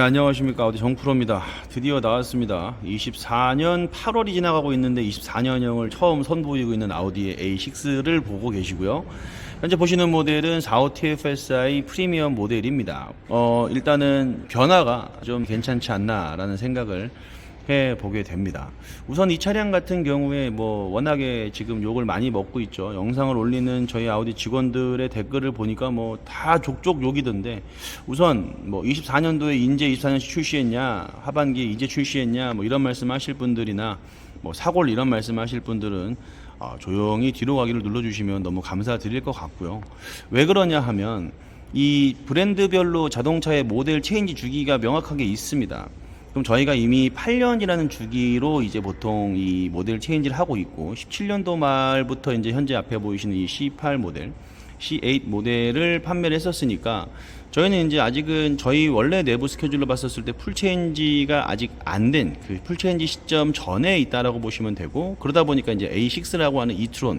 네, 안녕하십니까. 아우디 정프로입니다. 드디어 나왔습니다. 24년 8월이 지나가고 있는데 24년형을 처음 선보이고 있는 아우디의 A6를 보고 계시고요. 현재 보시는 모델은 45 TFSI 프리미엄 모델입니다. 일단은 변화가 좀 괜찮지 않나라는 생각을 해보게 됩니다. 우선 이 차량 같은 경우에 워낙에 지금 욕을 많이 먹고 있죠. 영상을 올리는 저희 아우디 직원들의 댓글을 보니까 다 족족 욕이던데, 우선 24년도에 인제 24년식 출시했냐, 하반기에 이제 출시했냐, 이런 말씀 하실 분들이나 사골 이런 말씀 하실 분들은 조용히 뒤로 가기를 눌러주시면 너무 감사드릴 것 같고요. 왜 그러냐 하면 이 브랜드별로 자동차의 모델 체인지 주기가 명확하게 있습니다. 그럼 저희가 이미 8년이라는 주기로 이제 보통 이 모델 체인지를 하고 있고, 17년도 말부터 이제 현재 앞에 보이시는 이 C8 모델, C8 모델을 판매를 했었으니까, 저희는 이제 아직은 저희 원래 내부 스케줄로 봤었을 때 풀 체인지가 아직 안 된 그 풀 체인지 시점 전에 있다라고 보시면 되고, 그러다 보니까 이제 A6라고 하는 이트론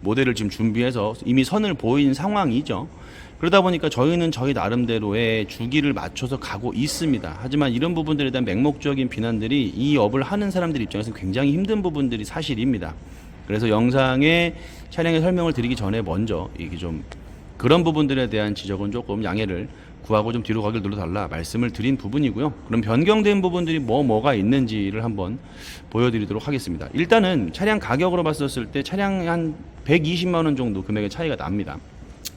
모델을 지금 준비해서 이미 선을 보인 상황이죠. 그러다 보니까 저희는 저희 나름대로의 주기를 맞춰서 가고 있습니다. 하지만 이런 부분들에 대한 맹목적인 비난들이 이 업을 하는 사람들 입장에서 굉장히 힘든 부분들이 사실입니다. 그래서 영상에 차량의 설명을 드리기 전에 먼저 이게 좀 그런 부분들에 대한 지적은 조금 양해를 구하고 좀 뒤로 가기를 눌러달라 말씀을 드린 부분이고요. 그럼 변경된 부분들이 뭐가 있는지를 한번 보여드리도록 하겠습니다. 일단은 차량 가격으로 봤었을 때 차량이 한 120만 원 정도 금액의 차이가 납니다.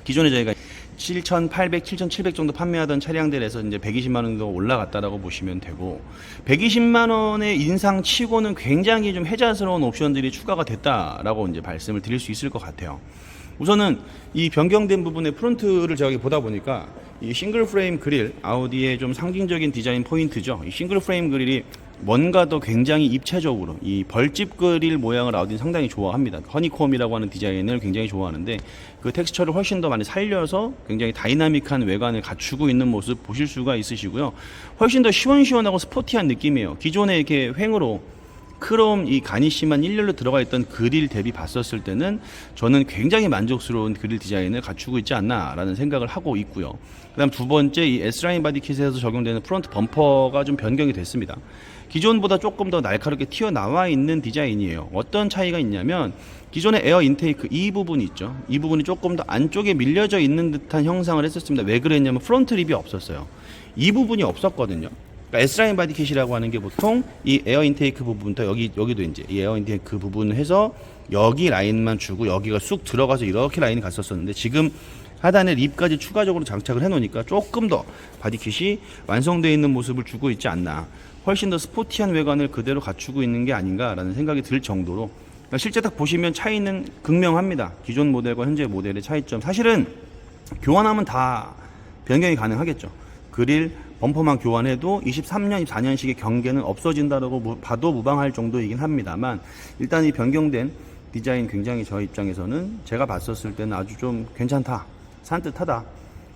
기존에 저희가 7,800, 7,700 정도 판매하던 차량들에서 이제 120만 원 정도 올라갔다라고 보시면 되고, 120만 원의 인상 치고는 굉장히 좀 혜자스러운 옵션들이 추가가 됐다라고 이제 말씀을 드릴 수 있을 것 같아요. 우선은 이 변경된 부분의 프론트를 제가 보다 보니까 이 싱글 프레임 그릴, 아우디의 좀 상징적인 디자인 포인트죠. 이 싱글 프레임 그릴이 뭔가 더 굉장히 입체적으로 이 벌집 그릴 모양을 아우디는 상당히 좋아합니다. 허니콤이라고 하는 디자인을 굉장히 좋아하는데, 그 텍스처를 훨씬 더 많이 살려서 굉장히 다이나믹한 외관을 갖추고 있는 모습 보실 수가 있으시고요. 훨씬 더 시원시원하고 스포티한 느낌이에요. 기존에 이렇게 횡으로 크롬 이 가니쉬만 일렬로 들어가 있던 그릴 대비 봤었을 때는 저는 굉장히 만족스러운 그릴 디자인을 갖추고 있지 않나라는 생각을 하고 있고요. 그 다음 두 번째, 이 S라인 바디킷에서 적용되는 프론트 범퍼가 좀 변경이 됐습니다. 기존보다 조금 더 날카롭게 튀어나와 있는 디자인이에요. 어떤 차이가 있냐면, 기존의 에어 인테이크 이 부분이 있죠. 이 부분이 조금 더 안쪽에 밀려져 있는 듯한 형상을 했었습니다. 왜 그랬냐면 프론트 립이 없었어요. 이 부분이 없었거든요. 그러니까 S라인 바디킷이라고 하는 게 보통 이 에어 인테이크 부분부터 여기도 이제 이 에어 인테이크 부분을 해서 여기 라인만 주고 여기가 쑥 들어가서 이렇게 라인이 갔었었는데, 지금 하단에 립까지 추가적으로 장착을 해 놓으니까 조금 더 바디킷이 완성되어 있는 모습을 주고 있지 않나, 훨씬 더 스포티한 외관을 그대로 갖추고 있는 게 아닌가라는 생각이 들 정도로, 그러니까 실제 딱 보시면 차이는 극명합니다. 기존 모델과 현재 모델의 차이점, 사실은 교환하면 다 변경이 가능하겠죠. 그릴 범퍼만 교환해도 23년, 24년식의 경계는 없어진다라고 봐도 무방할 정도이긴 합니다만, 일단 이 변경된 디자인 굉장히 저 입장에서는 제가 봤었을 때는 아주 좀 괜찮다, 산뜻하다.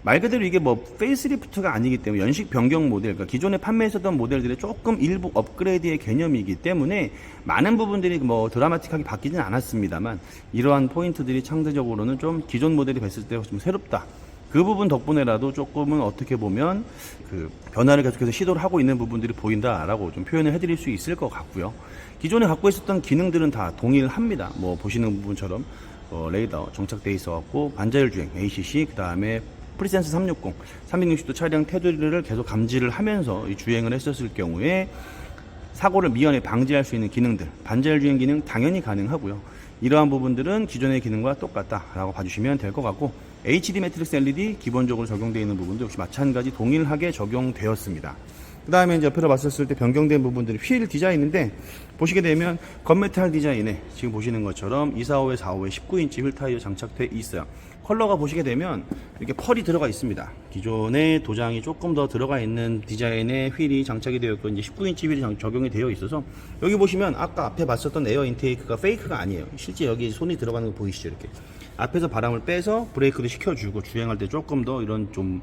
말 그대로 이게 페이스리프트가 아니기 때문에 연식 변경 모델, 그러니까 기존에 판매했었던 모델들의 조금 일부 업그레이드의 개념이기 때문에 많은 부분들이 드라마틱하게 바뀌지는 않았습니다만, 이러한 포인트들이 상대적으로는 좀 기존 모델이 뵀을 때 좀 새롭다. 그 부분 덕분에라도 조금은 어떻게 보면 그 변화를 계속해서 시도를 하고 있는 부분들이 보인다라고 좀 표현을 해드릴 수 있을 것 같고요. 기존에 갖고 있었던 기능들은 다 동일합니다. 보시는 부분처럼 레이더 정착되어 있어갖고 반자율 주행 ACC, 그 다음에 프리센스 360, 360도 차량 테두리를 계속 감지를 하면서 이 주행을 했었을 경우에 사고를 미연에 방지할 수 있는 기능들, 반자율 주행 기능 당연히 가능하고요. 이러한 부분들은 기존의 기능과 똑같다라고 봐주시면 될 것 같고, HD 매트릭스 LED 기본적으로 적용되어 있는 부분도 역시 마찬가지 동일하게 적용되었습니다. 그 다음에 이제 옆에서 봤었을 때 변경된 부분들이 휠 디자인인데, 보시게 되면 건메탈 디자인에 지금 보시는 것처럼 245에 45에 19인치 휠 타이어 장착되어 있어요. 컬러가 보시게 되면 이렇게 펄이 들어가 있습니다. 기존의 도장이 조금 더 들어가 있는 디자인의 휠이 장착이 되어 있고, 이제 19인치 휠이 적용이 되어 있어서, 여기 보시면 아까 앞에 봤었던 에어 인테이크가 페이크가 아니에요. 실제 여기 손이 들어가는 거 보이시죠? 이렇게 앞에서 바람을 빼서 브레이크도 시켜주고, 주행할 때 조금 더 이런 좀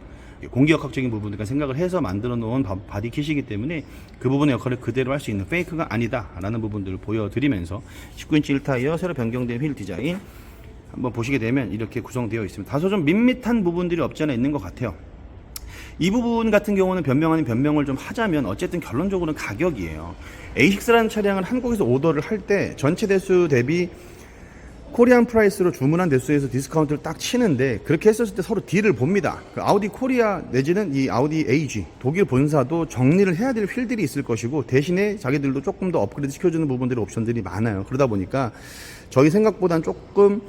공기역학적인 부분들 생각을 해서 만들어 놓은 바디킷이기 때문에 그 부분의 역할을 그대로 할 수 있는, 페이크가 아니다 라는 부분들을 보여드리면서 19인치 1타이어 새로 변경된 휠 디자인 한번 보시게 되면 이렇게 구성되어 있습니다. 다소 좀 밋밋한 부분들이 없지 않아 있는 것 같아요. 이 부분 같은 경우는 변명 아닌 변명을 좀 하자면 어쨌든 결론적으로는 가격이에요. A6라는 차량을 한국에서 오더를 할 때 전체 대수 대비 코리안 프라이스로 주문한 대수에서 디스카운트를 딱 치는데, 그렇게 했었을 때 서로 딜을 봅니다. 그 아우디 코리아 내지는 이 아우디 AG 독일 본사도 정리를 해야 될 휠들이 있을 것이고, 대신에 자기들도 조금 더 업그레이드 시켜주는 부분들의 옵션들이 많아요. 그러다 보니까 저희 생각보다는 조금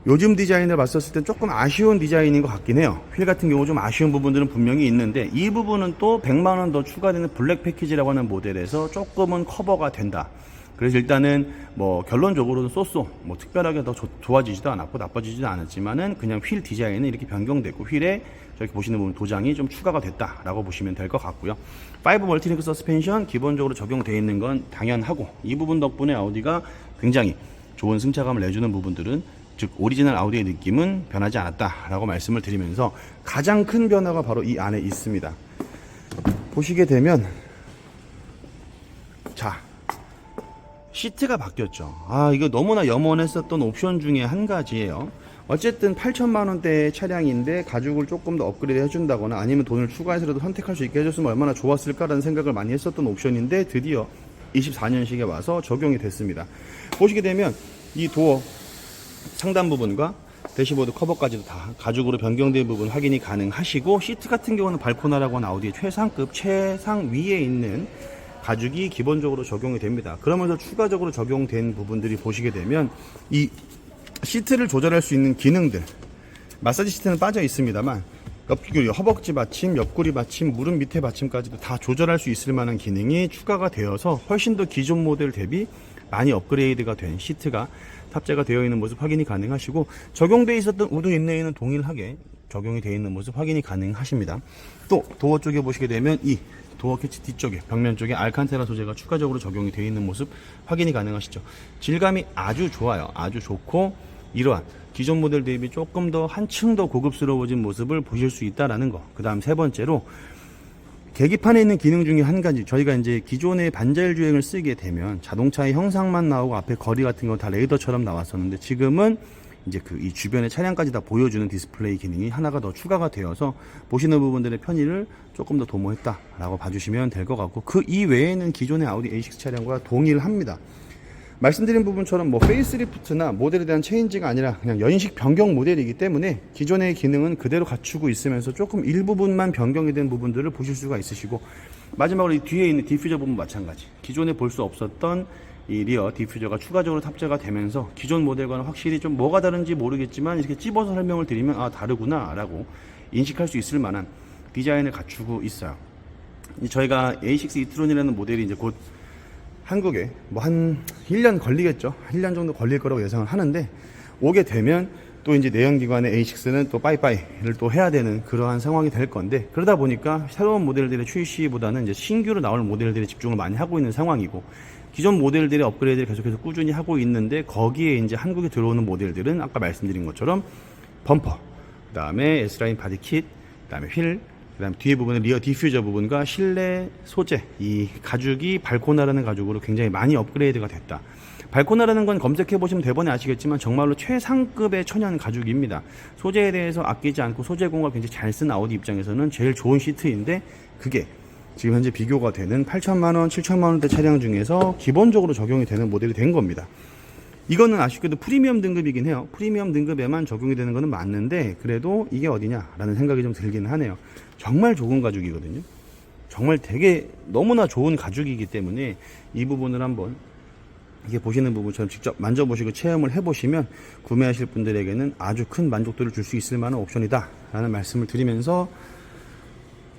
요즘 디자인을 봤었을 때 조금 아쉬운 디자인인 것 같긴 해요. 휠 같은 경우 좀 아쉬운 부분들은 분명히 있는데, 이 부분은 또 100만원 더 추가되는 블랙 패키지라고 하는 모델에서 조금은 커버가 된다. 그래서 일단은 뭐 결론적으로는 쏘쏘 뭐 특별하게 더 좋아지지도 않았고 나빠지지도 않았지만은 그냥 휠 디자인은 이렇게 변경되고, 휠에 저렇게 보시는 부분 도장이 좀 추가가 됐다라고 보시면 될 것 같고요. 5 멀티링크 서스펜션 기본적으로 적용되어 있는 건 당연하고, 이 부분 덕분에 아우디가 굉장히 좋은 승차감을 내주는 부분들은, 즉 오리지널 아우디의 느낌은 변하지 않았다라고 말씀을 드리면서, 가장 큰 변화가 바로 이 안에 있습니다. 보시게 되면 자, 시트가 바뀌었죠. 이거 너무나 염원했었던 옵션 중에 한 가지예요. 어쨌든 8천만원대의 차량인데 가죽을 조금 더 업그레이드 해준다거나 아니면 돈을 추가해서라도 선택할 수 있게 해줬으면 얼마나 좋았을까라는 생각을 많이 했었던 옵션인데, 드디어 24년식에 와서 적용이 됐습니다. 보시게 되면 이 도어 상단 부분과 대시보드 커버까지도 다 가죽으로 변경된 부분 확인이 가능하시고, 시트 같은 경우는 발코나라고 하는 아우디의 최상급 최상 위에 있는 가죽이 기본적으로 적용이 됩니다. 그러면서 추가적으로 적용된 부분들이 보시게 되면 이 시트를 조절할 수 있는 기능들, 마사지 시트는 빠져 있습니다만 허벅지 받침, 옆구리 받침, 무릎 밑에 받침까지도 다 조절할 수 있을 만한 기능이 추가가 되어서 훨씬 더 기존 모델 대비 많이 업그레이드가 된 시트가 탑재가 되어 있는 모습 확인이 가능하시고, 적용되어 있었던 우드 인레이는 동일하게 적용이 되어 있는 모습 확인이 가능하십니다. 또 도어 쪽에 보시게 되면 이 도어 캐치 뒤쪽에 벽면 쪽에 알칸테라 소재가 추가적으로 적용이 되어 있는 모습 확인이 가능하시죠. 질감이 아주 좋아요. 아주 좋고, 이러한 기존 모델 대비 조금 더 한층 더 고급스러워진 모습을 보실 수 있다라는 거. 그 다음 세 번째로 계기판에 있는 기능 중에 한 가지, 저희가 이제 기존의 반자율 주행을 쓰게 되면 자동차의 형상만 나오고 앞에 거리 같은 거 다 레이더처럼 나왔었는데, 지금은 이제 이 주변의 차량까지 다 보여주는 디스플레이 기능이 하나가 더 추가가 되어서 보시는 부분들의 편의를 조금 더 도모했다라고 봐주시면 될 것 같고, 그 이외에는 기존의 아우디 A6 차량과 동일합니다. 말씀드린 부분처럼 뭐 페이스리프트나 모델에 대한 체인지가 아니라 그냥 연식 변경 모델이기 때문에 기존의 기능은 그대로 갖추고 있으면서 조금 일부분만 변경이 된 부분들을 보실 수가 있으시고, 마지막으로 이 뒤에 있는 디퓨저 부분 마찬가지, 기존에 볼 수 없었던 이 리어 디퓨저가 추가적으로 탑재가 되면서 기존 모델과는 확실히 좀 뭐가 다른지 모르겠지만 이렇게 찝어서 설명을 드리면 다르구나 라고 인식할 수 있을 만한 디자인을 갖추고 있어요. 저희가 A6 이트론이라는 모델이 이제 곧 한국에 뭐 한 1년 걸리겠죠. 1년 정도 걸릴 거라고 예상을 하는데, 오게 되면 또 이제 내연기관의 A6는 또 빠이빠이를 또 해야 되는 그러한 상황이 될 건데, 그러다 보니까 새로운 모델들의 출시보다는 이제 신규로 나올 모델들에 집중을 많이 하고 있는 상황이고, 기존 모델들의 업그레이드를 계속해서 꾸준히 하고 있는데, 거기에 이제 한국에 들어오는 모델들은 아까 말씀드린 것처럼 범퍼, 그 다음에 S라인 바디킷, 그 다음에 휠, 그 다음 뒤에 부분은 리어 디퓨저 부분과 실내 소재, 이 가죽이 발코나라는 가죽으로 굉장히 많이 업그레이드가 됐다. 발코나라는 건 검색해 보시면 대번에 아시겠지만 정말로 최상급의 천연 가죽입니다. 소재에 대해서 아끼지 않고 소재 공을 굉장히 잘 쓴 아우디 입장에서는 제일 좋은 시트인데, 그게 지금 현재 비교가 되는 8천만원, 7천만원대 차량 중에서 기본적으로 적용이 되는 모델이 된 겁니다. 이거는 아쉽게도 프리미엄 등급이긴 해요. 프리미엄 등급에만 적용이 되는 거는 맞는데, 그래도 이게 어디냐라는 생각이 좀 들기는 하네요. 정말 좋은 가죽이거든요. 정말 되게 너무나 좋은 가죽이기 때문에 이 부분을 한번 이게 보시는 부분처럼 직접 만져보시고 체험을 해보시면 구매하실 분들에게는 아주 큰 만족도를 줄 수 있을 만한 옵션이다 라는 말씀을 드리면서,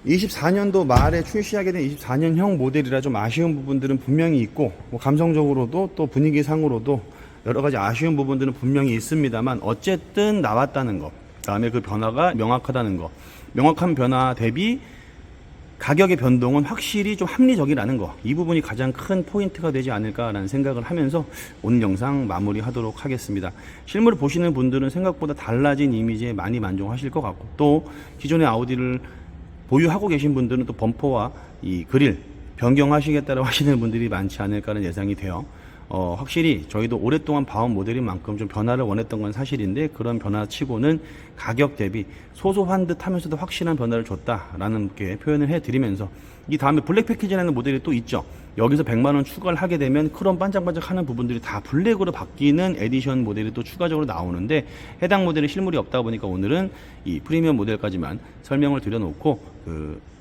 24년도 말에 출시하게 된 24년형 모델이라 좀 아쉬운 부분들은 분명히 있고, 뭐 감성적으로도 또 분위기상으로도 여러 가지 아쉬운 부분들은 분명히 있습니다만, 어쨌든 나왔다는 것, 그 다음에 그 변화가 명확하다는 것, 명확한 변화 대비 가격의 변동은 확실히 좀 합리적이라는 거, 이 부분이 가장 큰 포인트가 되지 않을까라는 생각을 하면서 오늘 영상 마무리하도록 하겠습니다. 실물을 보시는 분들은 생각보다 달라진 이미지에 많이 만족하실 것 같고, 또 기존의 아우디를 보유하고 계신 분들은 또 범퍼와 이 그릴 변경하시겠다고 하시는 분들이 많지 않을까라는 예상이 돼요. 확실히 저희도 오랫동안 봐온 모델인 만큼 좀 변화를 원했던 건 사실인데, 그런 변화치고는 가격 대비 소소한 듯 하면서도 확실한 변화를 줬다라는 게 표현을 해드리면서, 이 다음에 블랙 패키지라는 모델이 또 있죠. 여기서 100만원 추가를 하게 되면 크롬 반짝반짝 하는 부분들이 다 블랙으로 바뀌는 에디션 모델이 또 추가적으로 나오는데, 해당 모델에 실물이 없다 보니까 오늘은 이 프리미엄 모델까지만 설명을 드려놓고,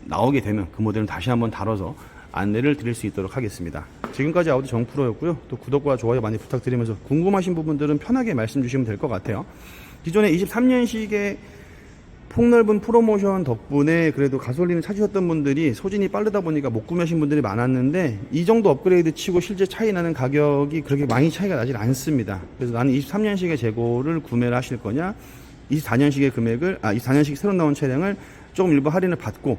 나오게 되면 그 모델은 다시 한번 다뤄서 안내를 드릴 수 있도록 하겠습니다. 지금까지 아우디 정프로였고요. 또 구독과 좋아요 많이 부탁드리면서, 궁금하신 부분들은 편하게 말씀 주시면 될 것 같아요. 기존에 23년식의 폭넓은 프로모션 덕분에 그래도 가솔린을 찾으셨던 분들이 소진이 빠르다 보니까 못 구매하신 분들이 많았는데, 이 정도 업그레이드 치고 실제 차이 나는 가격이 그렇게 많이 차이가 나질 않습니다. 그래서 나는 23년식의 재고를 구매를 하실 거냐, 24년식의 금액을 24년식 새로 나온 차량을 조금 일부 할인을 받고,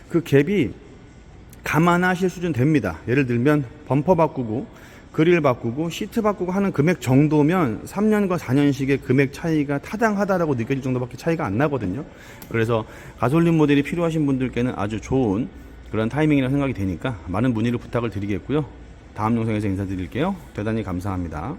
그 갭이 감안하실 수준 됩니다. 예를 들면 범퍼 바꾸고 그릴 바꾸고 시트 바꾸고 하는 금액 정도면 3년과 4년식의 금액 차이가 타당하다라고 느껴질 정도밖에 차이가 안 나거든요. 그래서 가솔린 모델이 필요하신 분들께는 아주 좋은 그런 타이밍이라고 생각이 되니까 많은 문의를 부탁을 드리겠고요. 다음 영상에서 인사드릴게요. 대단히 감사합니다.